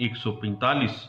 145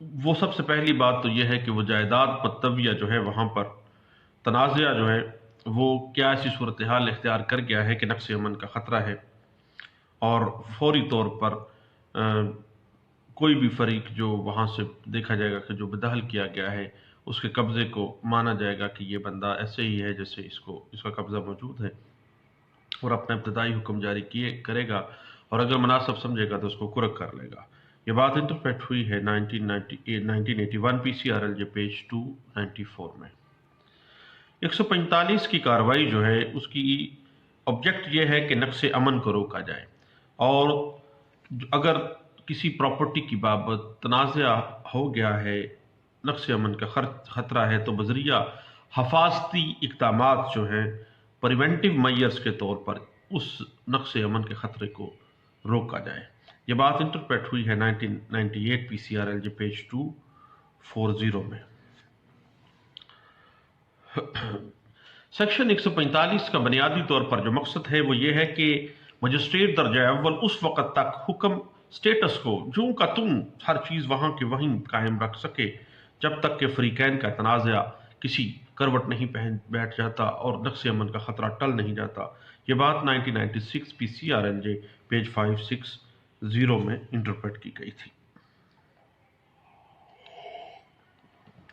وہ سب سے پہلی بات تو یہ ہے کہ وہ جائیداد متویہ جو ہے وہاں پر تنازعہ جو ہے وہ کیا ایسی صورتحال اختیار کر گیا ہے کہ نقص امن کا خطرہ ہے، اور فوری طور پر کوئی بھی فریق جو وہاں سے دیکھا جائے گا کہ جو بدحل کیا گیا ہے اس کے قبضے کو مانا جائے گا کہ یہ بندہ ایسے ہی ہے جیسے اس کا قبضہ موجود ہے، اور اپنا ابتدائی حکم جاری کرے گا، اور اگر مناسب سمجھے گا تو اس کو کرک کر لے گا۔ یہ بات انٹرپریٹ ہوئی ہے 1981 P C R L J page 294 میں۔ 145 کی کارروائی جو ہے اس کی آبجیکٹ یہ ہے کہ نقص امن کو روکا جائے، اور اگر کسی پراپرٹی کی بابت تنازع ہو گیا ہے، نقص امن کا خطرہ ہے، تو بذریعہ حفاظتی اقدامات جو ہیں پریونٹیو میئرز کے طور پر اس نقص امن کے خطرے کو روکا جائے۔ یہ بات انٹرپریٹ ہوئی ہے 1998 P C R L J page 240 میں۔ سیکشن 145 کا بنیادی طور پر جو مقصد ہے وہ یہ ہے کہ مجسٹریٹ درجہ اول اس وقت تک حکم سٹیٹس کو جوں کا تم ہر چیز وہاں کے وہیں قائم رکھ سکے جب تک کہ فریقین کا تنازع کسی کروٹ نہیں بیٹھ جاتا اور نقص امن کا خطرہ ٹل نہیں جاتا۔ یہ بات 1996 P C R L J page 560 میں انٹرپریٹ کی گئی تھی۔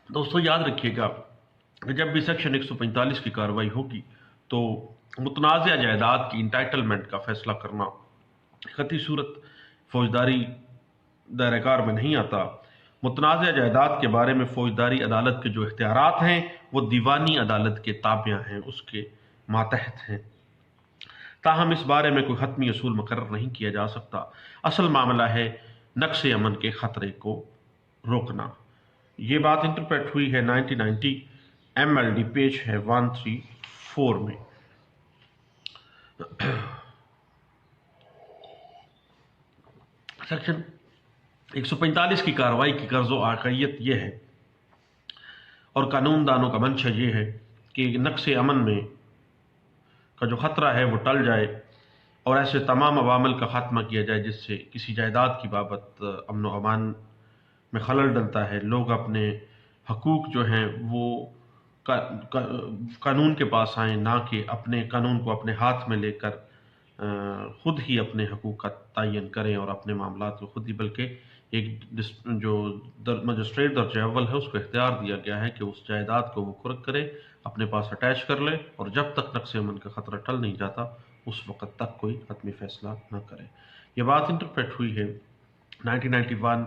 دوستو یاد رکھیے گا کہ جب بھی سیکشن 145 کی کارروائی ہوگی تو متنازع جائیداد کی انٹائٹلمنٹ کا فیصلہ کرنا قطعی صورت فوجداری دائرہ کار میں نہیں آتا۔ متنازع جائیداد کے بارے میں فوجداری عدالت کے جو اختیارات ہیں وہ دیوانی عدالت کے تابع ہیں، اس کے ماتحت ہیں، تاہم اس بارے میں کوئی حتمی اصول مقرر نہیں کیا جا سکتا۔ اصل معاملہ ہے نقص امن کے خطرے کو روکنا۔ یہ بات انٹرپریٹ ہوئی ہے 1990 ایم ایل ڈی پیج ہے 134 میں۔ سیکشن 145 کی کارروائی کی غرض و واقعیت یہ ہے، اور قانون دانوں کا منشا یہ ہے کہ نقص امن میں کا جو خطرہ ہے وہ ٹل جائے اور ایسے تمام عوامل کا خاتمہ کیا جائے جس سے کسی جائیداد کی بابت امن و امان میں خلل ڈلتا ہے، لوگ اپنے حقوق جو ہیں وہ قانون کے پاس آئیں، نہ کہ اپنے قانون کو اپنے ہاتھ میں لے کر خود ہی اپنے حقوق کا تعین کریں اور اپنے معاملات کو خود ہی، بلکہ ایک جو مجسٹریٹ درجہ اول ہے اس کو اختیار دیا گیا ہے کہ اس جائیداد کو وہ کرک کرے، اپنے پاس اٹیچ کر لے، اور جب تک نقص امن کا خطرہ ٹل نہیں جاتا اس وقت تک کوئی حتمی فیصلہ نہ کرے۔ یہ بات انٹرپریٹ ہوئی ہے 1991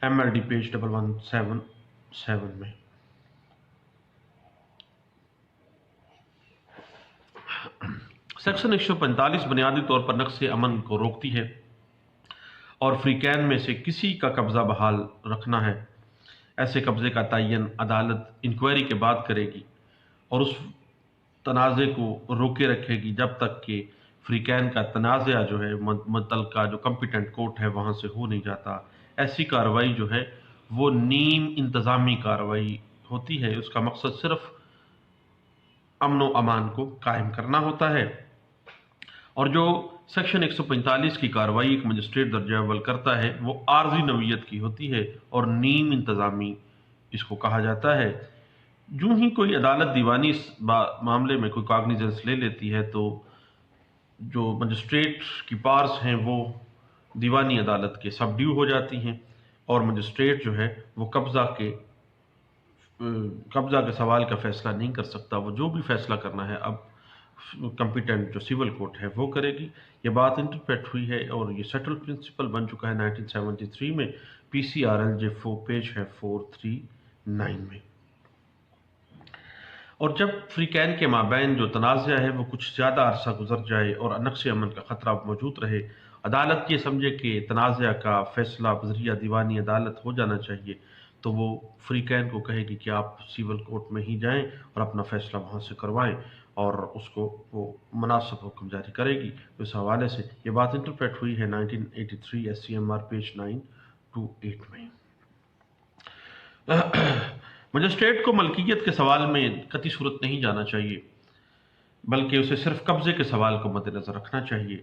ایم ایل ڈی پیج 1177 میں۔ سیکشن 145 بنیادی طور پر نقص امن کو روکتی ہے اور فریقین میں سے کسی کا قبضہ بحال رکھنا ہے۔ ایسے قبضے کا تعین عدالت انکوائری کے بعد کرے گی اور اس تنازع کو روکے رکھے گی جب تک کہ فریقین کا تنازع جو ہے متعلقہ جو کمپیٹنٹ کورٹ ہے وہاں سے ہو نہیں جاتا۔ ایسی کارروائی جو ہے وہ نیم انتظامی کارروائی ہوتی ہے، اس کا مقصد صرف امن و امان کو قائم کرنا ہوتا ہے، اور جو سیکشن 145 کی کارروائی ایک مجسٹریٹ درجہ اول کرتا ہے وہ عارضی نوعیت کی ہوتی ہے اور نیم انتظامی اس کو کہا جاتا ہے۔ جو ہی کوئی عدالت دیوانی اس معاملے میں کوئی کاگنیزنس لے لیتی ہے تو جو مجسٹریٹ کی پارس ہیں وہ دیوانی عدالت کے سب ڈیو ہو جاتی ہیں، اور مجسٹریٹ جو ہے وہ قبضہ کے سوال کا فیصلہ نہیں کر سکتا، وہ جو بھی فیصلہ کرنا ہے اب کمپیٹنٹ جو سول کورٹ ہے وہ کرے گی۔ یہ بات انٹرپریٹ ہوئی ہے اور یہ سیٹل پرنسپل بن چکا ہے 1973 میں، P C R L J page ہے 439 میں۔ اور جب فریقین کے مابین جو تنازع ہے وہ کچھ زیادہ عرصہ گزر جائے اور نقص امن کا خطرہ موجود رہے، عدالت یہ سمجھے کہ تنازع کا فیصلہ بذریعہ دیوانی عدالت ہو جانا چاہیے، تو وہ فریقین کو کہے گی کہ آپ سول کورٹ میں ہی جائیں اور اپنا فیصلہ وہاں سے کروائیں، اور اس کو وہ مناسب حکم جاری کرے گی۔ اس حوالے سے یہ بات انٹرپریٹ ہوئی ہے 1983 S C M R page 928 میں۔ مجسٹریٹ کو ملکیت کے سوال میں قطعی صورت نہیں جانا چاہیے، بلکہ اسے صرف قبضے کے سوال کو مد نظر رکھنا چاہیے۔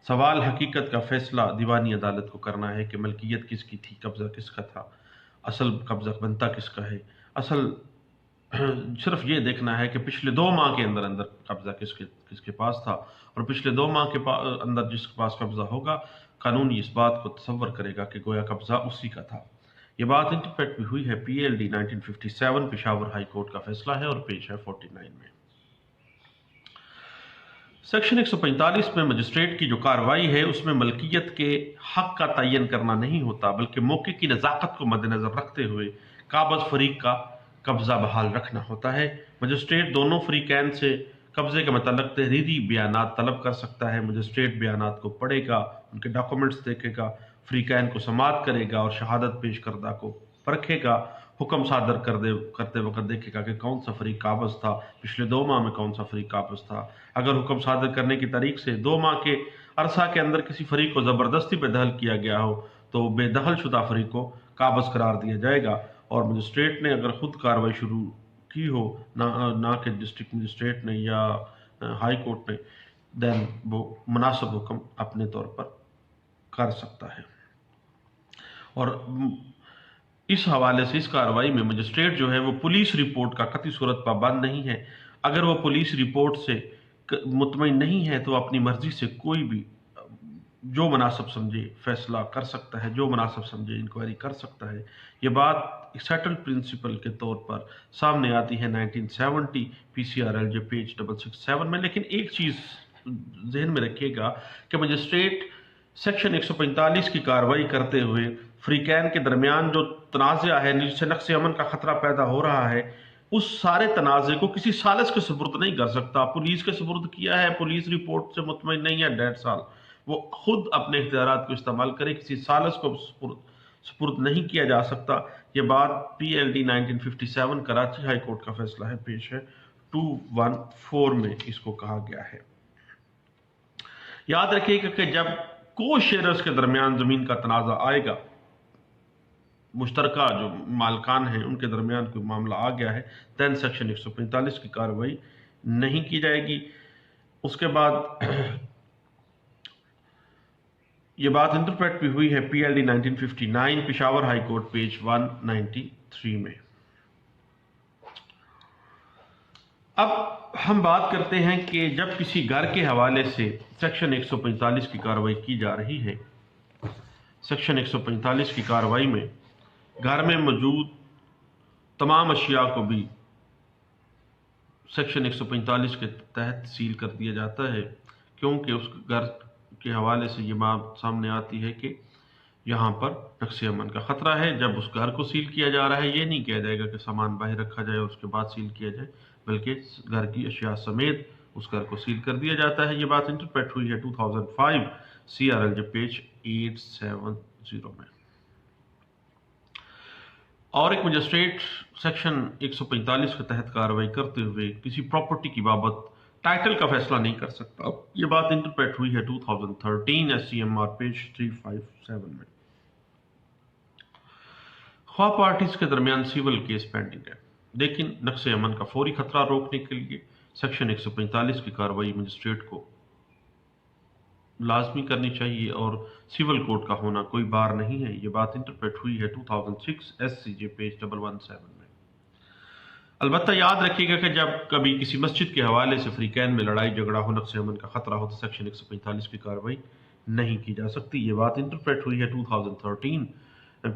سوال حقیقت کا فیصلہ دیوانی عدالت کو کرنا ہے کہ ملکیت کس کی تھی، قبضہ کس کا تھا۔ اصل قبضہ بنتا کس کا ہے. اصل صرف یہ دیکھنا ہے کہ پچھلے 2 ماہ کے اندر اندر قبضہ کس کے پاس تھا، اور پچھلے 2 ماہ کے اندر جس کے پاس قبضہ ہوگا، قانون اس بات کو تصور کرے گا کہ گویا قبضہ اسی کا تھا. یہ بات انٹرپریٹ بھی ہوئی ہے PLD 1957 پشاور ہائی کورٹ کا فیصلہ ہے اور پیش ہے 49 میں. سیکشن 145 میں مجسٹریٹ کی جو کارروائی ہے اس میں ملکیت کے حق کا تعین کرنا نہیں ہوتا، بلکہ موقع کی نزاکت کو مد نظر رکھتے ہوئے قابض فریق کا قبضہ بحال رکھنا ہوتا ہے. مجسٹریٹ دونوں فریقین سے قبضے کے متعلق تحریری بیانات طلب کر سکتا ہے. مجسٹریٹ بیانات کو پڑھے گا، ان کے ڈاکومنٹس دیکھے گا، فریقین کو سماعت کرے گا اور شہادت پیش کردہ کو پرکھے گا. حکم صادر کرتے وقت دیکھے گا کہ کون سا فریق قابض تھا، پچھلے 2 ماہ میں کون سا فریق قابض تھا. اگر حکم صادر کرنے کی تاریخ سے 2 ماہ کے عرصہ کے اندر کسی فریق کو زبردستی بے دخل کیا گیا ہو تو بے دخل شدہ فریق کو قابض قرار دیا جائے گا، اور مجسٹریٹ نے اگر خود کارروائی شروع کی ہو، نہ کہ ڈسٹرکٹ مجسٹریٹ نے یا ہائی کورٹ نے، دین وہ مناسب حکم اپنے طور پر کر سکتا ہے. اور اس حوالے سے اس کارروائی میں مجسٹریٹ جو ہے وہ پولیس رپورٹ کا قطعی صورت پابند نہیں ہے. اگر وہ پولیس رپورٹ سے مطمئن نہیں ہے تو اپنی مرضی سے کوئی بھی جو مناسب سمجھے فیصلہ کر سکتا ہے، جو مناسب سمجھے انکوائری کر سکتا ہے. یہ بات سیٹل پرنسپل کے طور پر سامنے آتی ہے 1970 PCRLJ پیج 667 میں. لیکن ایک چیز ذہن میں رکھیے گا کہ مجسٹریٹ سیکشن 145 کی کارروائی کرتے ہوئے فریقین کے درمیان جو تنازع ہے، جس سے نقص امن کا خطرہ پیدا ہو رہا ہے، اس سارے تنازع کو کسی ثالث کے سپرد نہیں کر سکتا. پولیس کے سپرد کیا ہے، پولیس رپورٹ سے مطمئن نہیں ہے 1.5 سال، وہ خود اپنے اختیارات کو استعمال کرے، کسی ثالث کو سپرد نہیں کیا جا سکتا. یہ بات PLD 1957 کراچی ہائی کورٹ کا فیصلہ ہے، پیش ہے 214 میں اس کو کہا گیا ہے. یاد رکھیے کہ جب کو شیئرز کے درمیان زمین کا تنازع آئے گا، مشترکہ جو مالکان ہیں ان کے درمیان کوئی معاملہ آ گیا ہے، دین سیکشن 145 کی کارروائی نہیں کی جائے گی. اس کے بعد یہ بات انٹرپریٹ بھی ہوئی ہے PLD 1959 Peshawar high court page 193 میں. اب ہم بات کرتے ہیں کہ جب کسی گھر کے حوالے سے سیکشن 145 کی کارروائی کی جا رہی ہے، سیکشن 145 کی کارروائی میں گھر میں موجود تمام اشیاء کو بھی سیکشن 145 کے تحت سیل کر دیا جاتا ہے، کیونکہ اس گھر کے حوالے سے یہ بات سامنے آتی ہے کہ یہاں پر نقص امن کا خطرہ ہے. جب اس گھر کو سیل کیا جا رہا ہے، یہ نہیں کہا جائے گا کہ سامان باہر رکھا جائے اور اس کے بعد سیل کیا جائے، بلکہ گھر کی اشیاء سمیت اس گھر کو سیل کر دیا جاتا ہے. یہ بات انٹرپریٹ ہوئی ہے 2005 CRLJ پیج 870 میں. اور ایک مجسٹریٹ سیکشن 145 کے تحت کارروائی کرتے ہوئے کسی پراپرٹی کی بابت ٹائٹل کا فیصلہ نہیں کر سکتا. یہ بات انٹرپریٹ ہوئی ہے 2013 SCMR پیج 357 میں. خواہ پارٹیز کے درمیان سیول کیس پینڈنگ ہے، لیکن نقص امن کا فوری خطرہ روکنے کے لیے سیکشن 145 کی کارروائی مجسٹریٹ کو لازمی کرنی چاہیے اور سول کورٹ کا ہونا کوئی بار نہیں ہے. یہ بات انٹرپریٹ ہوئی ہے 2006 SCJ پیج 117 میں. البتہ یاد رکھیے گا کہ جب کبھی کسی مسجد کے حوالے سے فریقین میں لڑائی جھگڑا ہو، نقص امن کا خطرہ ہو، تو سیکشن 145 کی کارروائی نہیں کی جا سکتی. یہ بات انٹرپریٹ ہوئی ہے 2013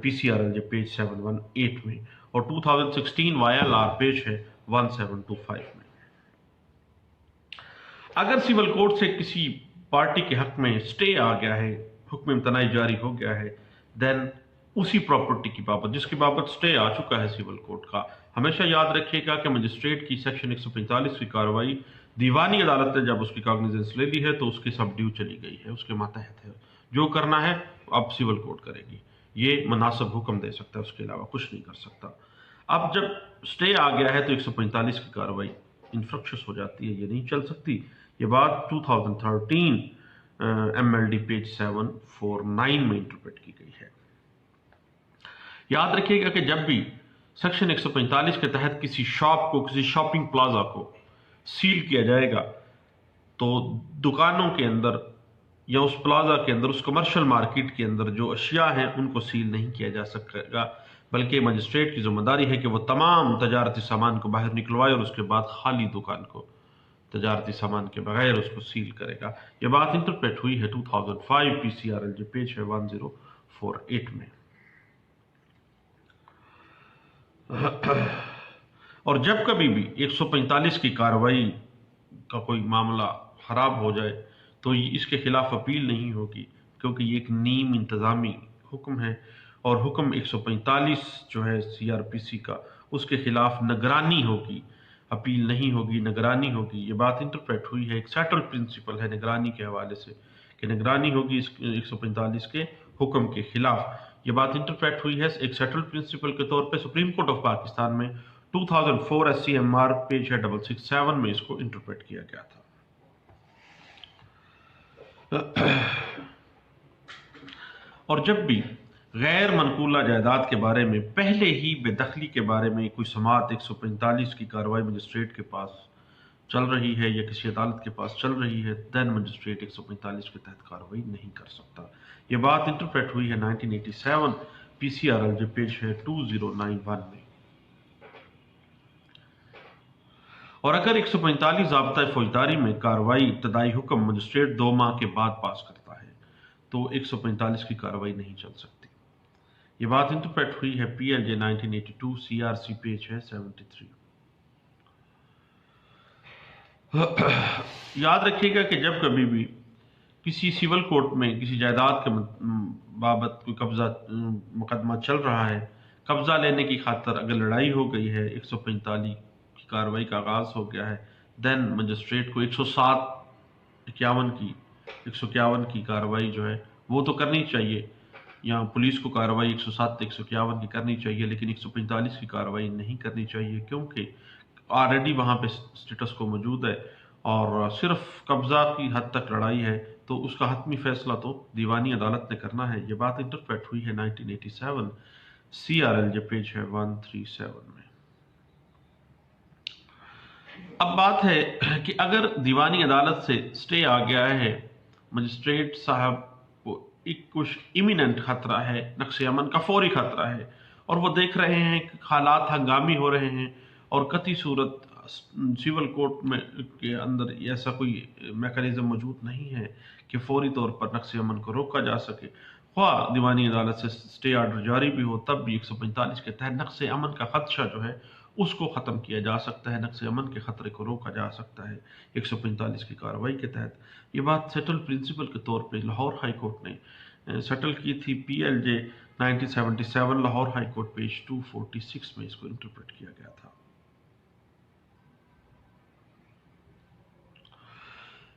PCRLJ پیج 718 میں اور 2016 YLR پیج ہے 1725 میں. اگر سول کورٹ سے کسی پارٹی کے حق میں سٹے آ گیا ہے، حکم امتناعی جاری ہو گیا ہے، دین اسی پراپرٹی کی بابت جس کی بابت سٹے آ چکا ہے سول کورٹ کا، ہمیشہ یاد رکھیے گا کہ مجسٹریٹ کی سیکشن 145 کی کارروائی دیوانی عدالت نے جب اس کی کاگنیزنس لے لی ہے تو اس کی سب ڈیو چلی گئی ہے، اس کے ماتحت ہے. جو کرنا ہے اب سول کورٹ کرے گی، یہ مناسب حکم دے سکتا ہے، اس کے علاوہ کچھ نہیں کر سکتا. اب جب سٹے آ گیا ہے تو 145 کی کارروائی انفرکشس ہو جاتی ہے، یہ نہیں چل سکتی. یہ بات 2013 MLD پیج 749 میں انٹرپریٹ کی گئی ہے. یاد رکھیے گا کہ جب بھی سیکشن 145 کے تحت کسی شاپ کو، کسی شاپنگ پلازا کو سیل کیا جائے گا تو دکانوں کے اندر یا اس پلازا کے اندر، اس کمرشل مارکیٹ کے اندر جو اشیاء ہیں ان کو سیل نہیں کیا جا سکے گا، بلکہ مجسٹریٹ کی ذمہ داری ہے کہ وہ تمام تجارتی سامان کو باہر نکلوائے اور اس کے بعد خالی دکان کو تجارتی سامان کے بغیر اس کو سیل کرے گا۔ یہ بات انٹرپریٹ ہوئی ہے 2005 پی سی آر ایل جو پیج ہے 1048 میں۔ اور جب کبھی بھی 145 کی کارروائی کا کوئی معاملہ خراب ہو جائے تو اس کے خلاف اپیل نہیں ہوگی، کیونکہ یہ ایک نیم انتظامی حکم ہے، اور حکم 145 جو ہے سی آر پی سی کا، اس کے خلاف نگرانی ہوگی، اپیل نہیں ہوگی، نگرانی ہوگی۔ یہ بات انٹرپریٹ ہوئی ہے، ایک سیٹل پرنسپل ہے نگرانی کے حوالے سے کہ نگرانی ہوگی اس 145 کے حکم کے خلاف۔ یہ بات انٹرپریٹ ہوئی ہے ایک سیٹل پرنسپل کے طور پہ سپریم کورٹ آف پاکستان میں 2004 S C M R page ہے 667 میں اس کو انٹرپریٹ کیا گیا تھا۔ اور جب بھی غیر منقولہ جائیداد کے بارے میں پہلے ہی بے دخلی کے بارے میں کوئی سماعت 145 کی کارروائی مجسٹریٹ کے پاس چل رہی ہے یا کسی عدالت کے پاس چل رہی ہے، دین مجسٹریٹ 145 کے تحت کارروائی نہیں کر سکتا۔ یہ بات انٹرپریٹ ہوئی ہے 1987 پی سی آر ایل جو پیج ہے 2091 میں۔ اور اگر 145 ضابطہ فوجداری میں کارروائی ابتدائی حکم مجسٹریٹ 2 ماہ کے بعد پاس کرتا ہے تو 145 کی کارروائی نہیں چل سکتی۔ یہ بات انٹرپریٹ ہوئی ہے P L J 1982 C R C page ہے 73۔ یاد رکھیے گا کہ جب کبھی بھی کسی سول کورٹ میں کسی جائیداد کے بابت کوئی قبضہ مقدمہ چل رہا ہے، قبضہ لینے کی خاطر اگر لڑائی ہو گئی ہے، 145 کی کارروائی کا آغاز ہو گیا ہے، دین مجسٹریٹ کو 151 کی کارروائی جو ہے وہ تو کرنی چاہیے، یا پولیس کو کارروائی 107 151 کی کرنی چاہیے، لیکن 145 کی کارروائی نہیں کرنی چاہیے، کیونکہ آلریڈی وہاں پہ سٹیٹس کو موجود ہے، اور صرف قبضہ کی حد تک لڑائی ہے تو اس کا حتمی فیصلہ تو دیوانی عدالت نے کرنا ہے۔ یہ بات انٹرپریٹ ہوئی ہے 1987 سی آر ایل جو پیج ہے 137 میں۔ اب بات ہے کہ اگر دیوانی عدالت سے سٹے آ گیا ہے، مجسٹریٹ صاحب کو ایک کچھ امییننٹ خطرہ ہے، نقص امن کا فوری خطرہ ہے، اور وہ دیکھ رہے ہیں کہ حالات ہنگامی ہو رہے ہیں، اور قطعی صورت سول کورٹ میں کے اندر ایسا کوئی میکانزم موجود نہیں ہے کہ فوری طور پر نقص امن کو روکا جا سکے، خواہ دیوانی عدالت سے سٹے آرڈر جاری بھی ہو، تب بھی 145 کے تحت نقص امن کا خدشہ جو ہے اس کو ختم کیا جا سکتا ہے، نقص امن کے خطرے کو روکا جا سکتا ہے 145 کی کارروائی کے تحت۔ یہ بات سیٹل پرنسپل کے طور پہ لاہور ہائی کورٹ نے سیٹل کی تھی، پی ایل جے 1977 لاہور ہائی کورٹ پیج 246 میں اس کو انٹرپریٹ کیا گیا تھا۔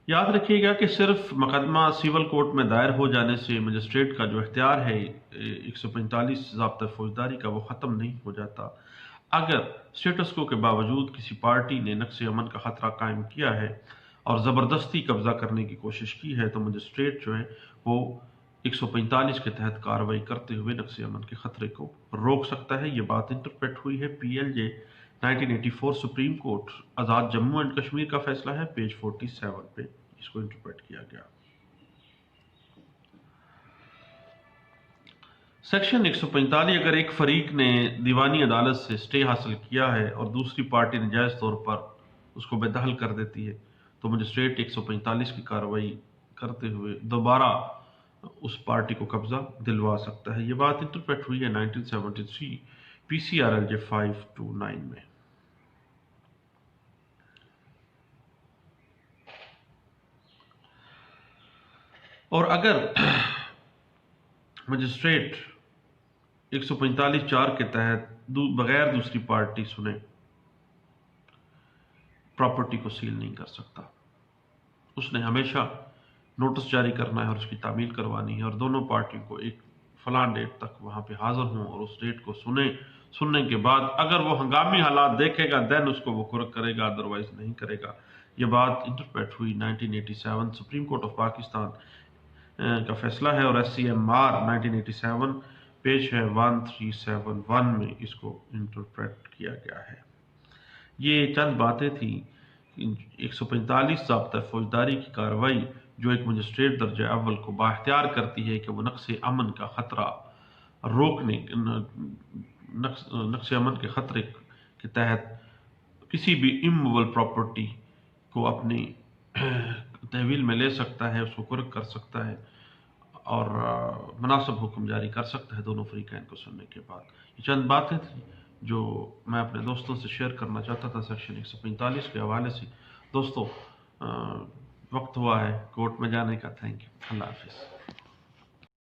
یاد رکھیے گا کہ صرف مقدمہ سول کورٹ میں دائر ہو جانے سے مجسٹریٹ کا جو اختیار ہے 145 ضابطہ فوجداری کا وہ ختم نہیں ہو جاتا۔ اگر سٹیٹس کو کے باوجود کسی پارٹی نے نقص امن کا خطرہ قائم کیا ہے اور زبردستی قبضہ کرنے کی کوشش کی ہے تو مجسٹریٹ جو ہے وہ 145 کے تحت کارروائی کرتے ہوئے نقص امن کے خطرے کو روک سکتا ہے۔ یہ بات انٹرپریٹ ہوئی ہے P L J 1984 supreme court Azad Jammu and Kashmir کا فیصلہ ہے، پیج 47 پہ اس کو انٹرپریٹ کیا گیا۔ سیکشن 145 اگر ایک فریق نے دیوانی عدالت سے سٹے حاصل کیا ہے اور دوسری پارٹی ناجائز طور پر اس کو بے دخل کر دیتی ہے تو مجسٹریٹ 145 کی کارروائی کرتے ہوئے دوبارہ اس پارٹی کو قبضہ دلوا سکتا ہے۔ یہ بات انٹرپریٹ ہوئی ہے 1973 پی سی آر ایل جے 529 میں۔ اور اگر مجسٹریٹ 145(4) کے تحت بغیر دوسری پارٹی سنے پراپرٹی کو سیل نہیں کر سکتا، اس نے ہمیشہ نوٹس جاری کرنا ہے اور اس کی تعمیل کروانی ہے، اور دونوں پارٹیوں کو ایک فلاں ڈیٹ تک وہاں پہ حاضر ہوں اور اس ڈیٹ کو سننے کے بعد اگر وہ ہنگامی حالات دیکھے گا دین اس کو وہ کرک کرے گا، ادروائز نہیں کرے گا۔ یہ بات انٹرپریٹ ہوئی 1987 سپریم کورٹ آف پاکستان کا فیصلہ ہے، اور S C M R 1987 page ہے 1371 میں اس کو انٹرپریٹ کیا گیا ہے۔ یہ چند باتیں تھیں 145 ضابطہ فوجداری کی کارروائی جو ایک مجسٹریٹ درجہ اول کو بااختیار کرتی ہے کہ وہ نقص امن کا خطرہ روکنے نقص امن کے خطرے کے تحت کسی بھی اموول پراپرٹی کو اپنی تحویل میں لے سکتا ہے، اس کو قرق کر سکتا ہے اور مناسب حکم جاری کر سکتا ہے دونوں فریقین کو سننے کے بعد۔ یہ چند باتیں تھیں جو میں اپنے دوستوں سے شیئر کرنا چاہتا تھا سیکشن 145 کے حوالے سے۔ دوستو، وقت ہوا ہے کورٹ میں جانے کا۔ تھینک یو، اللہ حافظ۔